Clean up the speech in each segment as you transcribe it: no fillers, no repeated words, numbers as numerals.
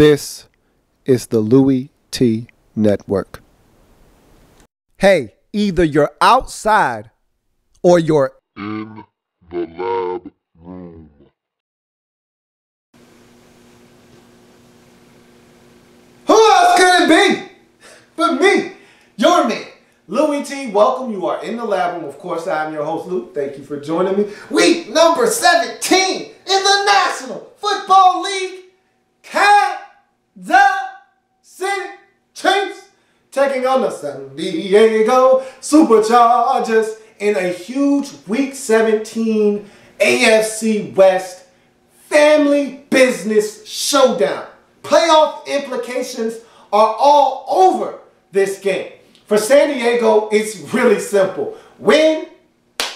This is the Louie T Network. Hey, either you're outside or you're in the lab room. Who else could it be but me, your man, Louie T? Welcome. You are in the lab room. Of course, I'm your host, Lou. Thank you for joining me. Week number 17 in the National Football League. Kansas City Chiefs taking on the San Diego Superchargers in a huge Week 17 AFC West family business showdown. Playoff implications are all over this game. For San Diego, it's really simple. Win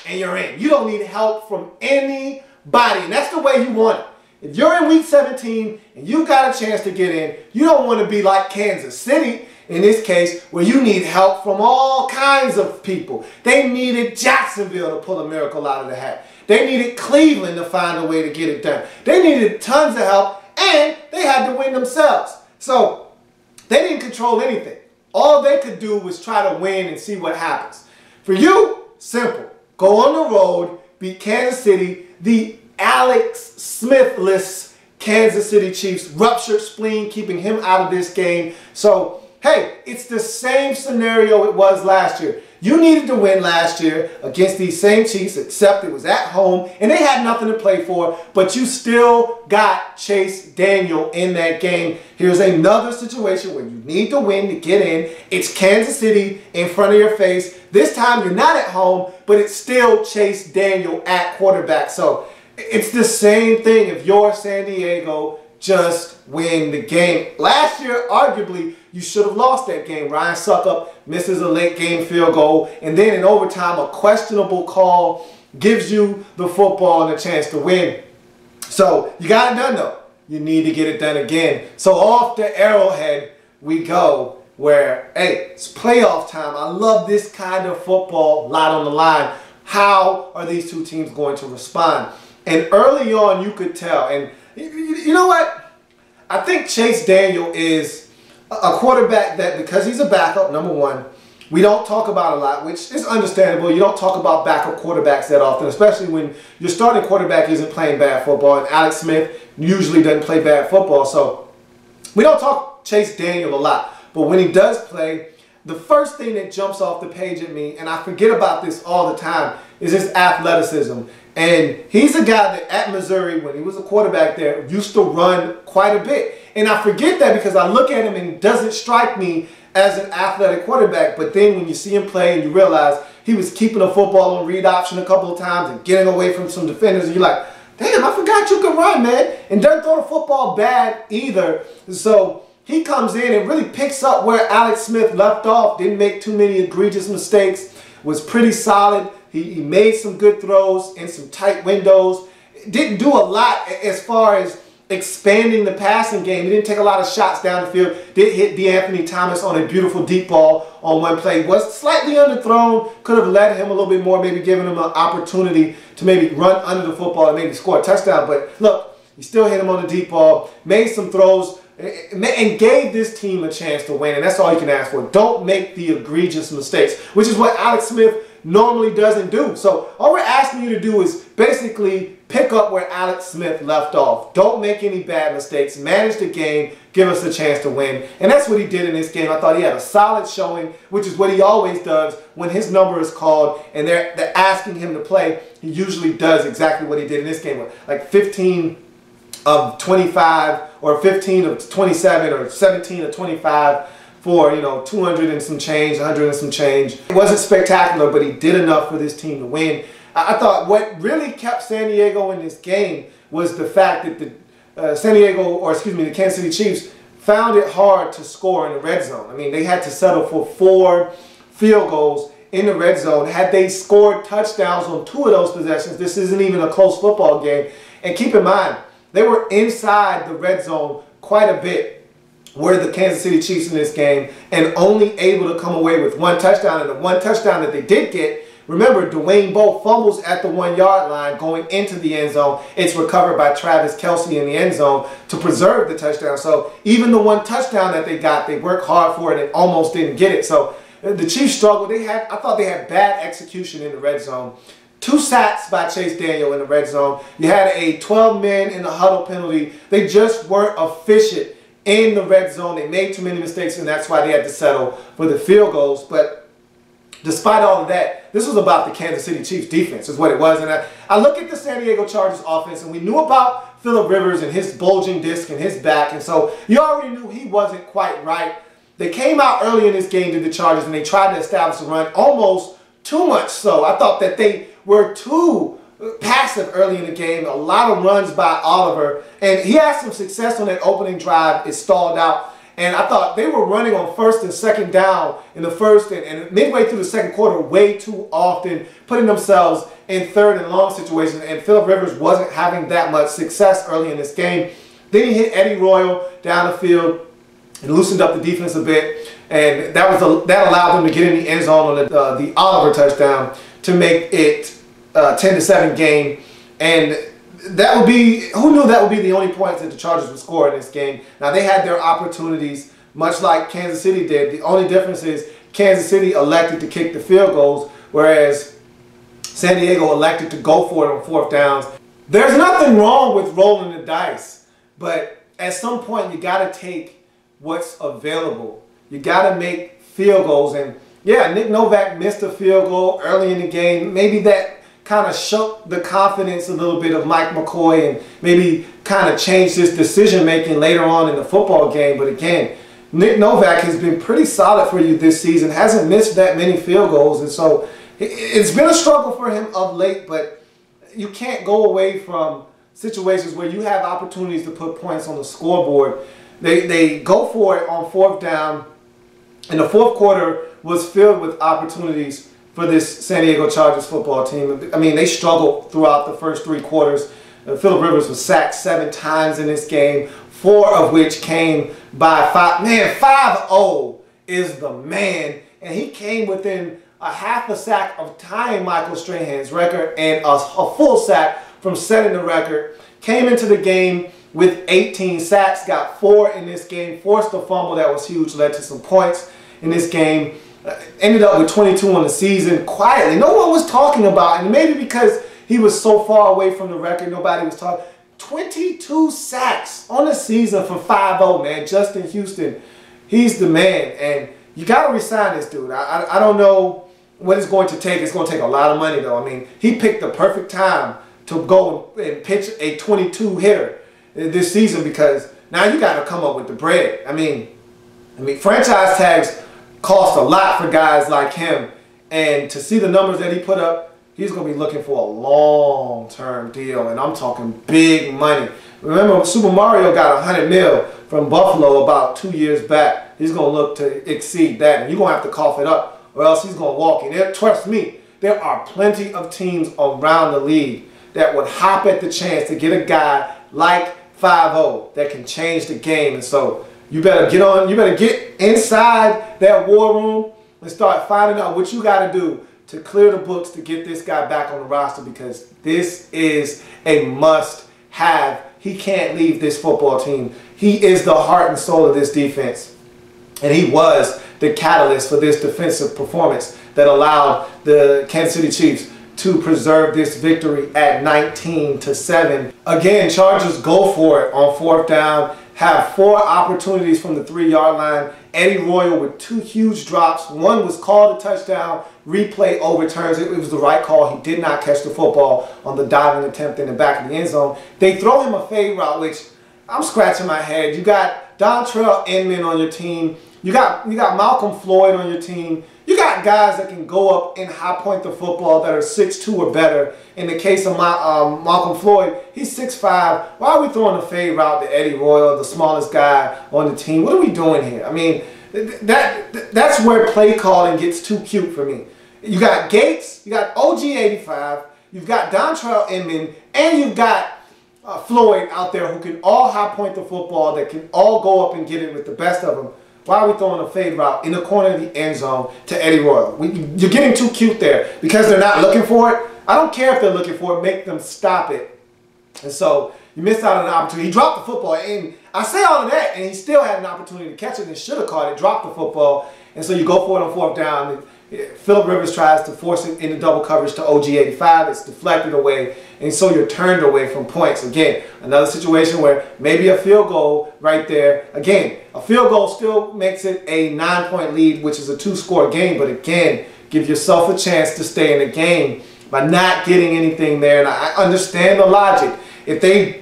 and you're in. You don't need help from anybody, and that's the way you want it. If you're in Week 17 and you got a chance to get in, you don't want to be like Kansas City, in this case, where you need help from all kinds of people. They needed Jacksonville to pull a miracle out of the hat. They needed Cleveland to find a way to get it done. They needed tons of help, and they had to win themselves. So they didn't control anything. All they could do was try to win and see what happens. For you, simple. Go on the road, beat Kansas City, the Alex Smith-less Kansas City Chiefs, ruptured spleen, keeping him out of this game. So, hey, it's the same scenario it was last year. You needed to win last year against these same Chiefs, except it was at home, and they had nothing to play for, but you still got Chase Daniel in that game. Here's another situation where you need to win to get in. It's Kansas City in front of your face. This time you're not at home, but it's still Chase Daniel at quarterback. So it's the same thing if you're San Diego. Just win the game. Last year, arguably, you should have lost that game. Ryan Suckup misses a late game field goal, and then in overtime, a questionable call gives you the football and a chance to win. So you got it done, though. You need to get it done again. So off the Arrowhead we go, where, hey, it's playoff time. I love this kind of football, lot on the line. How are these two teams going to respond? And early on, you could tell, and you know what? I think Chase Daniel is a quarterback that, because he's a backup, number one, we don't talk about a lot, which is understandable. You don't talk about backup quarterbacks that often, especially when your starting quarterback isn't playing bad football, and Alex Smith usually doesn't play bad football. So we don't talk Chase Daniel a lot. But when he does play, the first thing that jumps off the page at me, and I forget about this all the time, is his athleticism. And he's a guy that at Missouri, when he was a quarterback there, used to run quite a bit. And I forget that because I look at him and he doesn't strike me as an athletic quarterback. But then when you see him play and you realize he was keeping a football on read option a couple of times and getting away from some defenders, and you're like, damn, I forgot you could run, man. And doesn't throw the football bad either. So he comes in and really picks up where Alex Smith left off. Didn't make too many egregious mistakes. Was pretty solid. He made some good throws in some tight windows. Didn't do a lot as far as expanding the passing game. He didn't take a lot of shots down the field. Did hit DeAnthony Thomas on a beautiful deep ball on one play. Was slightly underthrown. Could have led him a little bit more, maybe given him an opportunity to maybe run under the football and maybe score a touchdown. But look, he still hit him on the deep ball, made some throws, and gave this team a chance to win. And that's all you can ask for. Don't make the egregious mistakes, which is what Alex Smith normally doesn't do. So all we're asking you to do is basically pick up where Alex Smith left off. Don't make any bad mistakes. Manage the game. Give us a chance to win. And that's what he did in this game. I thought he had a solid showing, which is what he always does when his number is called and they're asking him to play. He usually does exactly what he did in this game. Like 15 of 25 or 15 of 27 or 17 of 25. For, 200 and some change, 100 and some change. It wasn't spectacular, but he did enough for this team to win. I thought what really kept San Diego in this game was the fact that the the Kansas City Chiefs found it hard to score in the red zone. I mean, they had to settle for 4 field goals in the red zone. Had they scored touchdowns on 2 of those possessions, this isn't even a close football game. And keep in mind, they were inside the red zone quite a bit, were the Kansas City Chiefs in this game, and only able to come away with 1 touchdown. And the 1 touchdown that they did get Remember, Dwayne Bowe fumbles at the 1-yard line going into the end zone. It's recovered by Travis Kelce in the end zone to preserve the touchdown. So even the one touchdown that they got, they worked hard for it and almost didn't get it. So the Chiefs struggled. I thought they had bad execution in the red zone. 2 sacks by Chase Daniel in the red zone. You had a 12-man in the huddle penalty. They just weren't efficient in the red zone. They made too many mistakes, and that's why they had to settle for the field goals. But despite all of that, this was about the Kansas City Chiefs defense is what it was. And I look at the San Diego Chargers offense, and we knew about Phillip Rivers and his bulging disc in his back. And so you already knew he wasn't quite right. They came out early in this game to the Chargers, and they tried to establish a run, almost too much so. I thought that they were too passive early in the game. A lot of runs by Oliver, and he had some success on that opening drive. It stalled out, and I thought they were running on 1st and 2nd down in the first and midway through the second quarter way too often, putting themselves in 3rd and long situations, and Phillip Rivers wasn't having that much success early in this game. Then he hit Eddie Royal down the field and loosened up the defense a bit, and that allowed them to get in the end zone on the Oliver touchdown to make it 10-7 game. And that would be, who knew that would be the only points that the Chargers would score in this game. Now, they had their opportunities much like Kansas City did. The only difference is Kansas City elected to kick the field goals, whereas San Diego elected to go for it on 4th downs. There's nothing wrong with rolling the dice, but at some point you got to take what's available. You got to make field goals. And yeah, Nick Novak missed a field goal early in the game. Maybe that kind of shook the confidence a little bit of Mike McCoy and maybe kind of changed his decision making later on in the football game. But again, Nick Novak has been pretty solid for you this season, hasn't missed that many field goals, and so it's been a struggle for him of late. But you can't go away from situations where you have opportunities to put points on the scoreboard. They go for it on 4th down, and the 4th quarter was filled with opportunities for this San Diego Chargers football team. I mean, they struggled throughout the first 3 quarters. Phillip Rivers was sacked 7 times in this game, 4 of which came by 5. Man, 5-0 is the man, and he came within a half a sack of tying Michael Strahan's record and a full sack from setting the record. Came into the game with 18 sacks, got 4 in this game, forced a fumble that was huge, led to some points in this game. Ended up with 22 on the season quietly. No one was talking about it, and maybe because he was so far away from the record, nobody was talking. 22 sacks on the season for 5-0, man. Justin Houston, he's the man, and you got to resign this dude. I don't know what it's going to take. It's going to take a lot of money, though. I mean, he picked the perfect time to go and pitch a 22 hitter this season, because now you got to come up with the bread. I mean, franchise tags cost a lot for guys like him, and to see the numbers that he put up, he's going to be looking for a long-term deal, and I'm talking big money. Remember, Super Mario got $100 million from Buffalo about 2 years back. He's going to look to exceed that, and you're going to have to cough it up, or else he's going to walk in. Trust me, there are plenty of teams around the league that would hop at the chance to get a guy like 5-0 that can change the game. And so you better get inside that war room and start finding out what you got to do to clear the books to get this guy back on the roster, because this is a must-have. He can't leave this football team. He is the heart and soul of this defense, and he was the catalyst for this defensive performance that allowed the Kansas City Chiefs to preserve this victory at 19-7. Again, Chargers go for it on 4th down, have 4 opportunities from the 3-yard line. Eddie Royal with 2 huge drops. One was called a touchdown, replay overturns it. It was the right call. He did not catch the football on the diving attempt in the back of the end zone. They throw him a fade route, which I'm scratching my head. You got Dontrell Inman on your team. You got Malcolm Floyd on your team. You got guys that can go up and high point the football that are 6'2" or better. In the case of Malcolm Floyd, he's 6'5". Why are we throwing a fade route to Eddie Royal, the smallest guy on the team? What are we doing here? I mean, that's where play calling gets too cute for me. You got Gates, you got OG85, you've got Dontrell Inman, and you've got Floyd out there who can all high point the football, that can all go up and get it with the best of them. Why are we throwing a fade route in the corner of the end zone to Eddie Royal? You're getting too cute there because they're not looking for it. I don't care if they're looking for it. Make them stop it. And so you missed out on an opportunity. He dropped the football. And I say all of that, and he still had an opportunity to catch it and should have caught it, dropped the football. And so you go for it on 4th down. Phillip Rivers tries to force it into double coverage to OG85. It's deflected away, and so you're turned away from points. Again, another situation where maybe a field goal right there. Again, a field goal still makes it a 9-point lead, which is a 2-score game. But again, give yourself a chance to stay in the game by not getting anything there. And I understand the logic. If they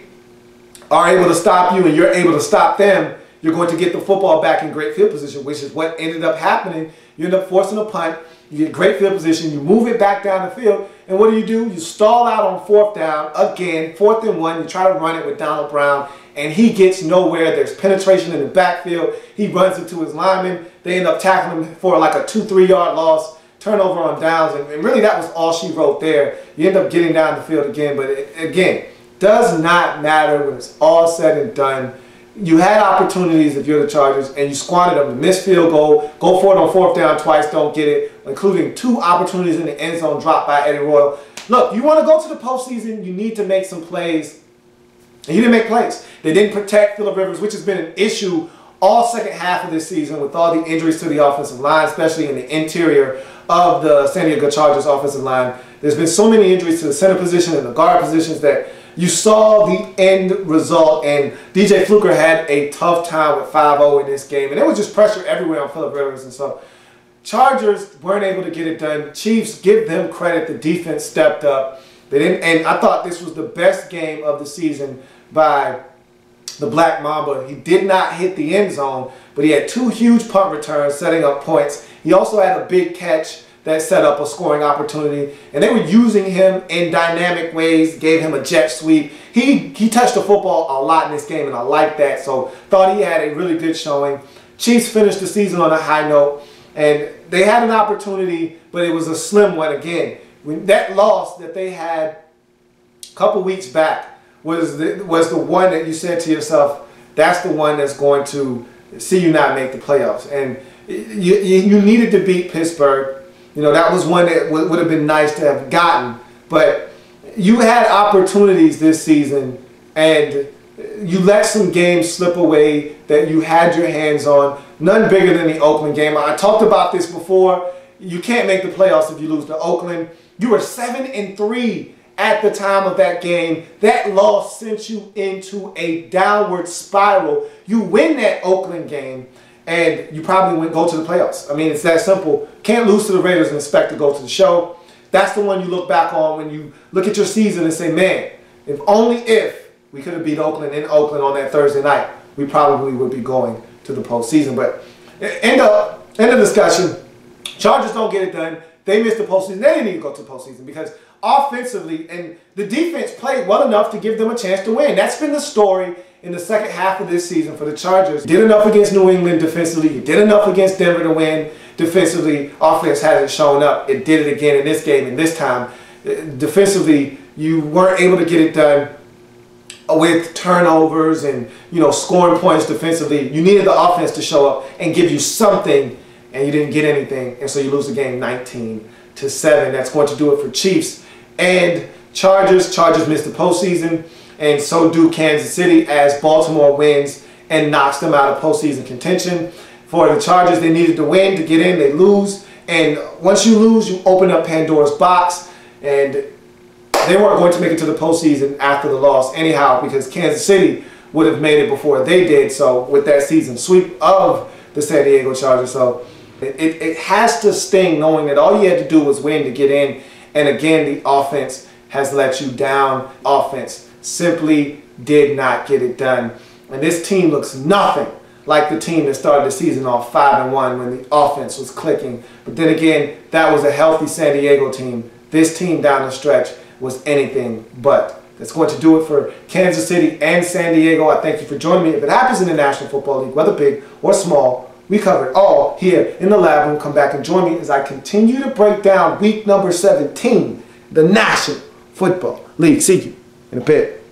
are able to stop you and you're able to stop them, you're going to get the football back in great field position, which is what ended up happening. You end up forcing a punt. You get great field position. You move it back down the field. And what do? You stall out on 4th down. Again, 4th and 1. You try to run it with Donald Brown, and he gets nowhere. There's penetration in the backfield. He runs into his lineman. They end up tackling him for like a 2-3 yard loss. Turnover on downs. And really, that was all she wrote there. You end up getting down the field again. But again, does not matter when it's all said and done. You had opportunities if you're the Chargers, and you squandered them. The missed field goal, go for it on 4th down twice, don't get it, including 2 opportunities in the end zone dropped by Eddie Royal. Look, you want to go to the postseason, you need to make some plays. And you didn't make plays. They didn't protect Phillip Rivers, which has been an issue all second half of this season with all the injuries to the offensive line, especially in the interior of the San Diego Chargers offensive line. There's been so many injuries to the center position and the guard positions that you saw the end result, and DJ Fluker had a tough time with 5-0 in this game. And there was just pressure everywhere on Phillip Rivers. And so Chargers weren't able to get it done. Chiefs, give them credit. The defense stepped up. They didn't, and I thought this was the best game of the season by the Black Mamba. He did not hit the end zone, but he had 2 huge punt returns setting up points. He also had a big catch that set up a scoring opportunity, and they were using him in dynamic ways, gave him a jet sweep. He touched the football a lot in this game, and I like that, so thought he had a really good showing. Chiefs finished the season on a high note, and they had an opportunity, but it was a slim one again. That loss that they had a couple weeks back was the one that you said to yourself, that's the one that's going to see you not make the playoffs. And you needed to beat Pittsburgh. You know, that was one that would have been nice to have gotten. But you had opportunities this season, and you let some games slip away that you had your hands on. None bigger than the Oakland game. I talked about this before. You can't make the playoffs if you lose to Oakland. You were 7-3 at the time of that game. That loss sent you into a downward spiral. You win that Oakland game, and you probably wouldn't go to the playoffs. I mean, it's that simple. Can't lose to the Raiders and expect to go to the show. That's the one you look back on when you look at your season and say, man, if only if we could have beat Oakland in Oakland on that Thursday night, we probably would be going to the postseason. But end of discussion. Chargers don't get it done. They missed the postseason. They didn't need to go to the postseason because offensively and the defense played well enough to give them a chance to win. That's been the story in the second half of this season for the Chargers. Did enough against New England defensively. You did enough against Denver to win defensively. Offense hasn't shown up. It did it again in this game, and this time defensively you weren't able to get it done with turnovers and, you know, scoring points defensively. You needed the offense to show up and give you something, and you didn't get anything, and so you lose the game 19-7. That's going to do it for Chiefs and Chargers. Chargers missed the postseason, and so do Kansas City as Baltimore wins and knocks them out of postseason contention. For the Chargers, they needed to win to get in. They lose, and once you lose, you open up Pandora's box, and they weren't going to make it to the postseason after the loss anyhow because Kansas City would have made it before they did. So with that season sweep of the San Diego Chargers, so it has to sting knowing that all you had to do was win to get in. And again, the offense has let you down. Offense simply did not get it done. And this team looks nothing like the team that started the season off 5-1 when the offense was clicking. But then again, that was a healthy San Diego team. This team down the stretch was anything but. That's going to do it for Kansas City and San Diego. I thank you for joining me. If it happens in the National Football League, whether big or small, we cover it all here in the lab room. Come back and join me as I continue to break down week number 17, the National Football League. See you in a bit.